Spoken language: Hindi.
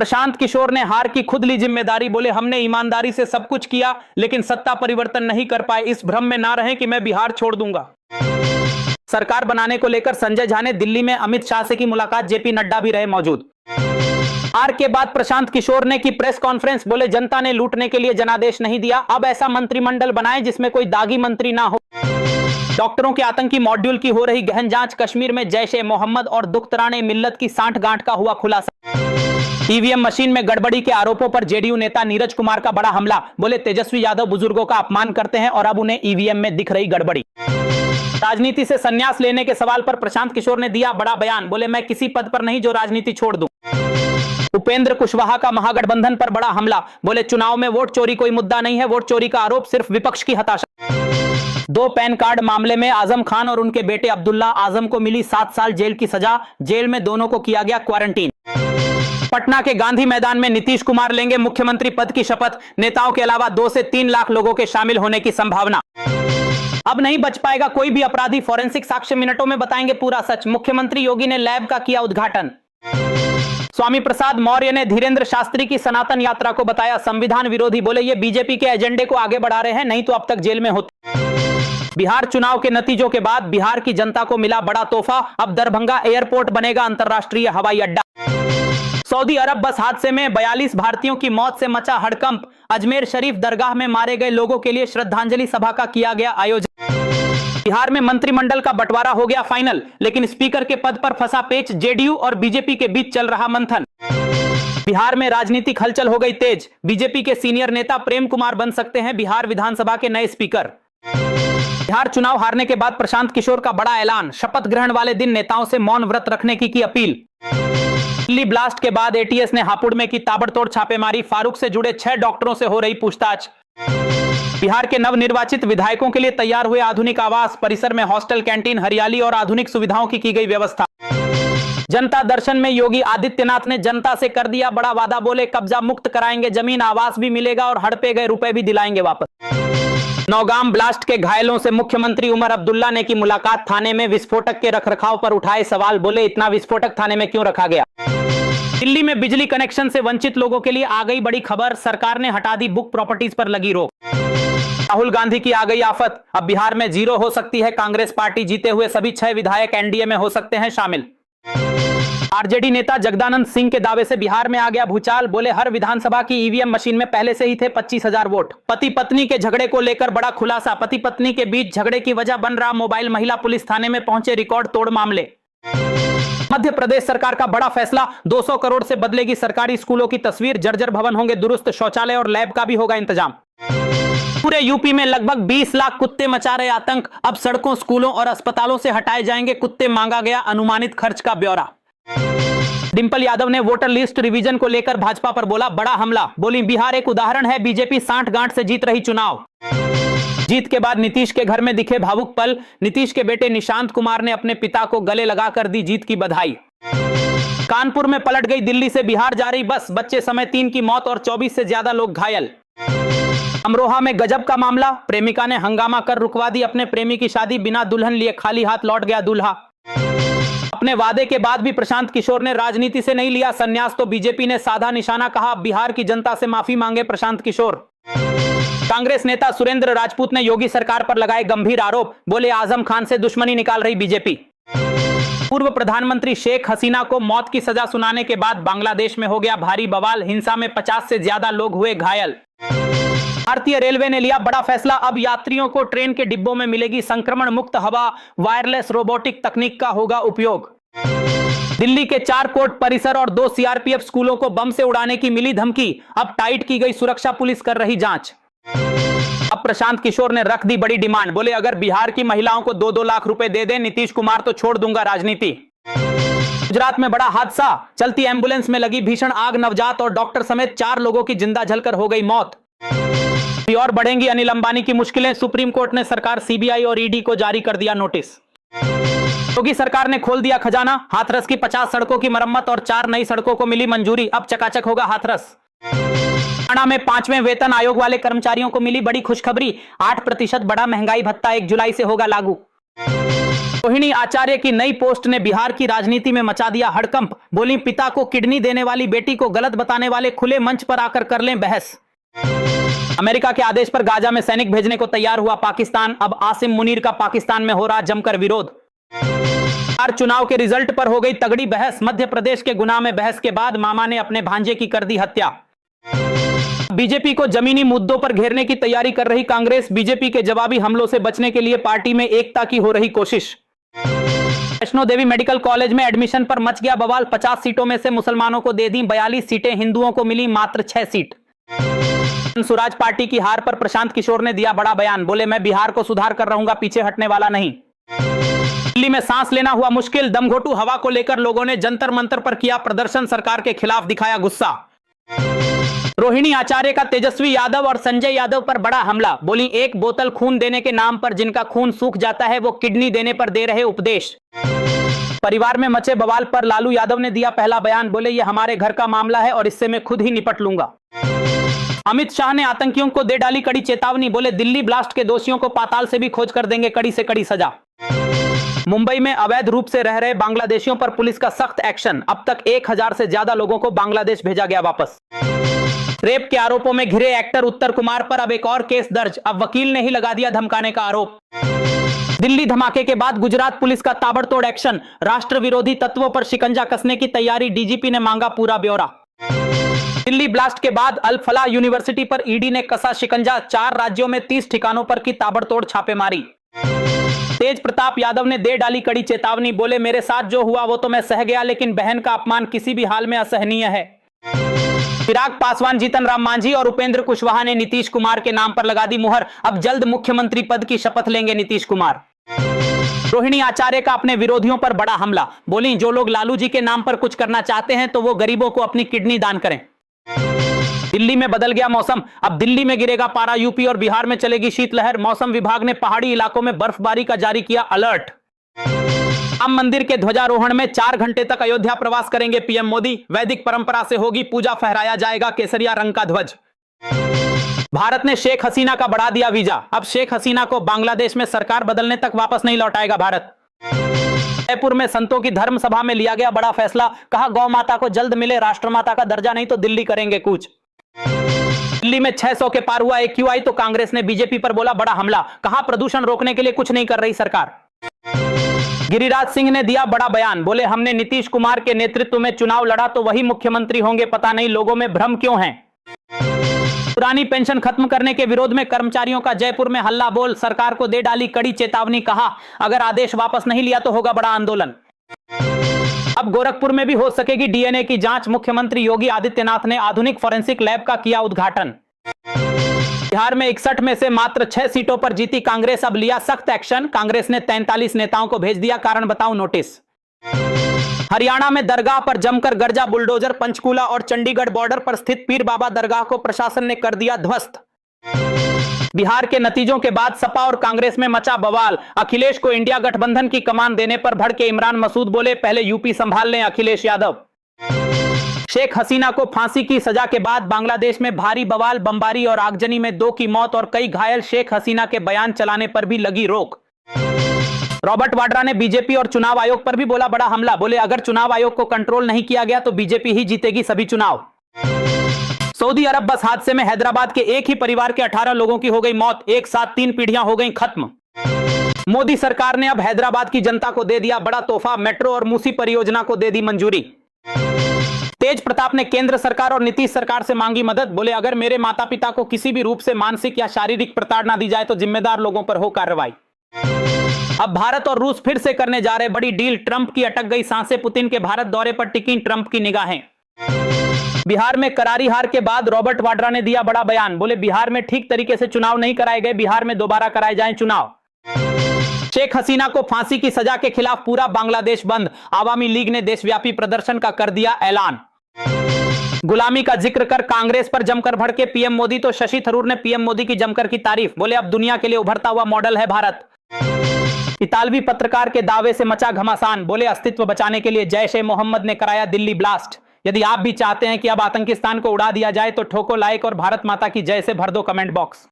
प्रशांत किशोर ने हार की खुद ली जिम्मेदारी, बोले हमने ईमानदारी से सब कुछ किया लेकिन सत्ता परिवर्तन नहीं कर पाए, इस भ्रम में ना रहें कि मैं बिहार छोड़ दूंगा। सरकार बनाने को लेकर संजय झा ने दिल्ली में अमित शाह से की मुलाकात, जेपी नड्डा भी रहे मौजूद। हार के बाद प्रशांत किशोर ने की प्रेस कॉन्फ्रेंस, बोले जनता ने लूटने के लिए जनादेश नहीं दिया, अब ऐसा मंत्रिमंडल बनाएं जिसमें कोई दागी मंत्री ना हो। डॉक्टरों के आतंकी मॉड्यूल की हो रही गहन जांच, कश्मीर में जैश-ए मोहम्मद और दुख्तरान मिल्लत की सांठगांठ का हुआ खुलासा। ईवीएम मशीन में गड़बड़ी के आरोपों पर जेडीयू नेता नीरज कुमार का बड़ा हमला, बोले तेजस्वी यादव बुजुर्गों का अपमान करते हैं और अब उन्हें ईवीएम में दिख रही गड़बड़ी। राजनीति से संन्यास लेने के सवाल पर प्रशांत किशोर ने दिया बड़ा बयान, बोले मैं किसी पद पर नहीं जो राजनीति छोड़ दूं। उपेंद्र कुशवाहा का महागठबंधन पर बड़ा हमला, बोले चुनाव में वोट चोरी कोई मुद्दा नहीं है, वोट चोरी का आरोप सिर्फ विपक्ष की हताशा। 2 पैन कार्ड मामले में आजम खान और उनके बेटे अब्दुल्ला आजम को मिली 7 साल जेल की सजा, जेल में दोनों को किया गया क्वारंटीन। पटना के गांधी मैदान में नीतीश कुमार लेंगे मुख्यमंत्री पद की शपथ, नेताओं के अलावा 2 से 3 लाख लोगों के शामिल होने की संभावना। अब नहीं बच पाएगा कोई भी अपराधी, फॉरेंसिक साक्ष्य मिनटों में बताएंगे पूरा सच, मुख्यमंत्री योगी ने लैब का किया उद्घाटन। स्वामी प्रसाद मौर्य ने धीरेन्द्र शास्त्री की सनातन यात्रा को बताया संविधान विरोधी, बोले ये बीजेपी के एजेंडे को आगे बढ़ा रहे हैं, नहीं तो अब तक जेल में होते। बिहार चुनाव के नतीजों के बाद बिहार की जनता को मिला बड़ा तोहफा, अब दरभंगा एयरपोर्ट बनेगा अंतरराष्ट्रीय हवाई अड्डा। सऊदी अरब बस हादसे में 42 भारतीयों की मौत से मचा हड़कंप, अजमेर शरीफ दरगाह में मारे गए लोगों के लिए श्रद्धांजलि सभा का किया गया आयोजन। बिहार में मंत्रिमंडल का बंटवारा हो गया फाइनल, लेकिन स्पीकर के पद पर फंसा पेच, जेडीयू और बीजेपी के बीच चल रहा मंथन। बिहार में राजनीतिक हलचल हो गई तेज, बीजेपी के सीनियर नेता प्रेम कुमार बन सकते हैं बिहार विधानसभा के नए स्पीकर। बिहार चुनाव हारने के बाद प्रशांत किशोर का बड़ा ऐलान, शपथ ग्रहण वाले दिन नेताओं से मौन व्रत रखने की अपील। दिल्ली ब्लास्ट के बाद एटीएस ने हापुड़ में की ताबड़तोड़ छापेमारी, फारूक से जुड़े 6 डॉक्टरों से हो रही पूछताछ। बिहार के नवनिर्वाचित विधायकों के लिए तैयार हुए आधुनिक आवास, परिसर में हॉस्टल, कैंटीन, हरियाली और आधुनिक सुविधाओं की गई व्यवस्था। जनता दर्शन में योगी आदित्यनाथ ने जनता से कर दिया बड़ा वादा, बोले कब्जा मुक्त कराएंगे जमीन, आवास भी मिलेगा और हड़पे गए रुपए भी दिलाएंगे वापस। नौगाम ब्लास्ट के घायलों से मुख्यमंत्री उमर अब्दुल्ला ने की मुलाकात, थाने में विस्फोटक के रखरखाव पर उठाए सवाल, बोले इतना विस्फोटक थाने में क्यों रखा गया। दिल्ली में बिजली कनेक्शन से वंचित लोगों के लिए आ गई बड़ी खबर, सरकार ने हटा दी बुक प्रॉपर्टीज पर लगी रोक। राहुल गांधी की आ गई आफत, अब बिहार में 0 हो सकती है कांग्रेस पार्टी, जीते हुए सभी 6 विधायक एनडीए में हो सकते हैं शामिल। आरजेडी नेता जगदानंद सिंह के दावे से बिहार में आ गया भूचाल, बोले हर विधानसभा की ईवीएम मशीन में पहले से ही थे 25,000 वोट। पति पत्नी के झगड़े को लेकर बड़ा खुलासा, पति पत्नी के बीच झगड़े की वजह बन रहा मोबाइल, महिला पुलिस थाने में पहुंचे, रिकॉर्ड तोड़ मामले। मध्य प्रदेश सरकार का बड़ा फैसला, 200 करोड़ से बदलेगी सरकारी स्कूलों की तस्वीर, जर्जर भवन होंगे दुरुस्त, शौचालय और लैब का भी होगा इंतजाम। पूरे यूपी में लगभग 20 लाख कुत्ते मचा रहे आतंक, अब सड़कों, स्कूलों और अस्पतालों से हटाए जाएंगे कुत्ते, मांगा गया अनुमानित खर्च का ब्यौरा। डिंपल यादव ने वोटर लिस्ट रिवीजन को लेकर भाजपा पर बोला बड़ा हमला, बोली बिहार एक उदाहरण है, बीजेपी सांठगांठ से जीत रही चुनाव। जीत के बाद नीतीश के घर में दिखे भावुक पल, नीतीश के बेटे निशांत कुमार ने अपने पिता को गले लगाकर दी जीत की बधाई। कानपुर में पलट गई दिल्ली से बिहार जा रही बस, बच्चे समेत 3 की मौत और 24 से ज्यादा लोग घायल। अमरोहा में गजब का मामला, प्रेमिका ने हंगामा कर रुकवा दी अपने प्रेमी की शादी, बिना दुल्हन लिए खाली हाथ लौट गया दूल्हा। अपने वादे के बाद भी प्रशांत किशोर ने राजनीति से नहीं लिया संन्यास, तो बीजेपी ने साधा निशाना, कहा बिहार की जनता से माफी मांगे प्रशांत किशोर। कांग्रेस नेता सुरेंद्र राजपूत ने योगी सरकार पर लगाए गंभीर आरोप, बोले आजम खान से दुश्मनी निकाल रही बीजेपी। पूर्व प्रधानमंत्री शेख हसीना को मौत की सजा सुनाने के बाद बांग्लादेश में हो गया भारी बवाल, हिंसा में 50 से ज्यादा लोग हुए घायल। भारतीय रेलवे ने लिया बड़ा फैसला, अब यात्रियों को ट्रेन के डिब्बों में मिलेगी संक्रमण मुक्त हवा, वायरलेस रोबोटिक तकनीक का होगा उपयोग। दिल्ली के 4 कोर्ट परिसर और 2 सीआरपीएफ स्कूलों को बम से उड़ाने की मिली धमकी, अब टाइट की गई सुरक्षा, पुलिस कर रही जांच। अब प्रशांत किशोर ने रख दी बड़ी डिमांड, बोले अगर बिहार की महिलाओं को 2-2 लाख रुपए दे दें नीतीश कुमार तो छोड़ दूंगा राजनीति। गुजरात में बड़ा हादसा, चलती एम्बुलेंस में लगी भीषण आग, नवजात और डॉक्टर समेत 4 लोगों की जिंदा जलकर हो गई मौत। और बढ़ेंगी अनिल अंबानी की मुश्किलें, सुप्रीम कोर्ट ने सरकार, सीबीआई और ईडी को जारी कर दिया नोटिस। योगी सरकार ने खोल दिया खजाना, हाथरस की 50 सड़कों की मरम्मत और 4 नई सड़कों को मिली मंजूरी, अब चकाचक होगा हाथरस। हरियाणा में 5वें वेतन आयोग वाले कर्मचारियों को मिली बड़ी खुशखबरी, 8% बढ़ा महंगाई भत्ता 1 जुलाई से होगा लागू। रोहिणी आचार्य की नई पोस्ट ने बिहार की राजनीति में मचा दिया हड़कंप। बोली, पिता को किडनी देने वाली बेटी को गलत बताने वाले खुले मंच पर आकर कर लें बहस। अमेरिका के आदेश पर गाजा में सैनिक भेजने को तैयार हुआ पाकिस्तान। अब आसिम मुनीर का पाकिस्तान में हो रहा जमकर विरोध। चुनाव के रिजल्ट पर हो गई तगड़ी बहस। मध्य प्रदेश के गुना में बहस के बाद मामा ने अपने भांजे की कर दी हत्या। बीजेपी को जमीनी मुद्दों पर घेरने की तैयारी कर रही कांग्रेस। बीजेपी के जवाबी हमलों से बचने के लिए पार्टी में एकता की हो रही कोशिश। वैष्णो देवी मेडिकल कॉलेज में एडमिशन पर मच गया बवाल। 50 सीटों में से मुसलमानों को दे दी 42 सीटें, हिंदुओं को मिली मात्र 6 सीट। स्वराज पार्टी की हार पर प्रशांत किशोर ने दिया बड़ा बयान। बोले, मैं बिहार को सुधार कर रहूंगा, पीछे हटने वाला नहीं। दिल्ली में सांस लेना हुआ मुश्किल। दमघोटू हवा को लेकर लोगों ने जंतर मंतर पर किया प्रदर्शन, सरकार के खिलाफ दिखाया गुस्सा। रोहिणी आचार्य का तेजस्वी यादव और संजय यादव पर बड़ा हमला। बोली, एक बोतल खून देने के नाम पर जिनका खून सूख जाता है वो किडनी देने पर दे रहे उपदेश। परिवार में मचे बवाल पर लालू यादव ने दिया पहला बयान। बोले, ये हमारे घर का मामला है और इससे मैं खुद ही निपट लूंगा। अमित शाह ने आतंकियों को दे डाली कड़ी चेतावनी। बोले, दिल्ली ब्लास्ट के दोषियों को पाताल से भी खोज कर देंगे कड़ी से कड़ी सजा। मुंबई में अवैध रूप से रह रहे बांग्लादेशियों पर पुलिस का सख्त एक्शन। अब तक 1000 से ज्यादा लोगों को बांग्लादेश भेजा गया वापस। रेप के आरोपों में घिरे एक्टर उत्तर कुमार पर अब एक और केस दर्ज। अब वकील ने ही लगा दिया धमकाने का आरोप। दिल्ली धमाके के बाद गुजरात पुलिस का ताबड़तोड़ एक्शन। राष्ट्र विरोधी तत्वों पर शिकंजा कसने की तैयारी। डीजीपी ने मांगा पूरा ब्यौरा। दिल्ली ब्लास्ट के बाद अल फलाह यूनिवर्सिटी पर ईडी ने कसा शिकंजा। 4 राज्यों में 30 ठिकानों पर की ताबड़तोड़ छापेमारी। तेज प्रताप यादव ने दे डाली कड़ी चेतावनी। बोले, मेरे साथ जो हुआ वो तो मैं सह गया, लेकिन बहन का अपमान किसी भी हाल में असहनीय है। चिराग पासवान, जीतन राम मांझी और उपेंद्र कुशवाहा ने नीतीश कुमार के नाम पर लगा दी मुहर। अब जल्द मुख्यमंत्री पद की शपथ लेंगे नीतीश कुमार। रोहिणी आचार्य का अपने विरोधियों पर बड़ा हमला। बोली, जो लोग लालू जी के नाम पर कुछ करना चाहते हैं तो वो गरीबों को अपनी किडनी दान करें। दिल्ली में बदल गया मौसम। अब दिल्ली में गिरेगा पारा। यूपी और बिहार में चलेगी शीतलहर। मौसम विभाग ने पहाड़ी इलाकों में बर्फबारी का जारी किया अलर्ट। राम मंदिर के ध्वजारोहण में 4 घंटे तक अयोध्या प्रवास करेंगे पीएम मोदी। वैदिक परंपरा से होगी पूजा, फहराया जाएगा केसरिया रंग का ध्वज। भारत ने शेख हसीना का बढ़ा दिया वीजा। अब शेख हसीना को बांग्लादेश में सरकार बदलने तक वापस नहीं लौटाएगा भारत। जयपुर में संतों की धर्म सभा में लिया गया बड़ा फैसला। कहा, गौ माता को जल्द मिले राष्ट्रमाता का दर्जा, नहीं तो दिल्ली करेंगे कूच। दिल्ली में 600 के पार हुआ AQI तो कांग्रेस ने बीजेपी पर बोला बड़ा हमला। कहा, प्रदूषण रोकने के लिए कुछ नहीं कर रही सरकार। गिरिराज सिंह ने दिया बड़ा बयान। बोले, हमने नीतीश कुमार के नेतृत्व में चुनाव लड़ा तो वही मुख्यमंत्री होंगे, पता नहीं लोगों में भ्रम क्यों है। पुरानी पेंशन खत्म करने के विरोध में कर्मचारियों का जयपुर में हल्ला बोल। सरकार को दे डाली कड़ी चेतावनी। कहा, अगर आदेश वापस नहीं लिया तो होगा बड़ा आंदोलन। अब गोरखपुर में भी हो सकेगी DNA की जांच। मुख्यमंत्री योगी आदित्यनाथ ने आधुनिक फोरेंसिक लैब का किया उद्घाटन। बिहार में 61 में से मात्र 6 सीटों पर जीती कांग्रेस। अब लिया सख्त एक्शन। कांग्रेस ने 43 नेताओं को भेज दिया कारण बताओ नोटिस। हरियाणा में दरगाह पर जमकर गरजा बुलडोजर। पंचकूला और चंडीगढ़ बॉर्डर पर स्थित पीर बाबा दरगाह को प्रशासन ने कर दिया ध्वस्त। बिहार के नतीजों के बाद सपा और कांग्रेस में मचा बवाल। अखिलेश को इंडिया गठबंधन की कमान देने पर भड़के इमरान मसूद। बोले, पहले यूपी संभाल लें अखिलेश यादव। शेख हसीना को फांसी की सजा के बाद बांग्लादेश में भारी बवाल। बमबारी और आगजनी में 2 की मौत और कई घायल। शेख हसीना के बयान चलाने पर भी लगी रोक। रॉबर्ट वाड्रा ने बीजेपी और चुनाव आयोग पर भी बोला बड़ा हमला। बोले, अगर चुनाव आयोग को कंट्रोल नहीं किया गया तो बीजेपी ही जीतेगी सभी चुनाव। सऊदी अरब बस हादसे में हैदराबाद के एक ही परिवार के 18 लोगों की हो गई मौत। एक साथ 3 पीढ़ियां हो गई खत्म। मोदी सरकार ने अब हैदराबाद की जनता को दे दिया बड़ा तोहफा। मेट्रो और मूसी परियोजना को दे दी मंजूरी। तेज प्रताप ने केंद्र सरकार और नीतीश सरकार से मांगी मदद। बोले, अगर मेरे माता पिता को किसी भी रूप से मानसिक या शारीरिक प्रताड़ना दी जाए तो जिम्मेदार लोगों पर हो कार्रवाई। अब भारत और रूस फिर से करने जा रहे बड़ी डील। ट्रंप की अटक गई सांसें। पुतिन के भारत दौरे पर टिकी ट्रंप की निगाहें। बिहार में करारी हार के बाद रॉबर्ट वाड्रा ने दिया बड़ा बयान। बोले, बिहार में ठीक तरीके से चुनाव नहीं कराए गए। बिहार में दोबारा कराए जाएं चुनाव। शेख हसीना को फांसी की सजा के खिलाफ पूरा बांग्लादेश बंद। आवामी लीग ने देशव्यापी प्रदर्शन का कर दिया ऐलान। गुलामी का जिक्र कर कांग्रेस पर जमकर भड़के पीएम मोदी तो शशि थरूर ने पीएम मोदी की जमकर की तारीफ। बोले, अब दुनिया के लिए उभरता हुआ मॉडल है भारत। इतालवी पत्रकार के दावे से मचा घमासान। बोले, अस्तित्व बचाने के लिए जैश-ए-मोहम्मद ने कराया दिल्ली ब्लास्ट। यदि आप भी चाहते हैं कि अब आतंकिस्तान को उड़ा दिया जाए तो ठोको लाइक और भारत माता की जय से भर दो कमेंट बॉक्स।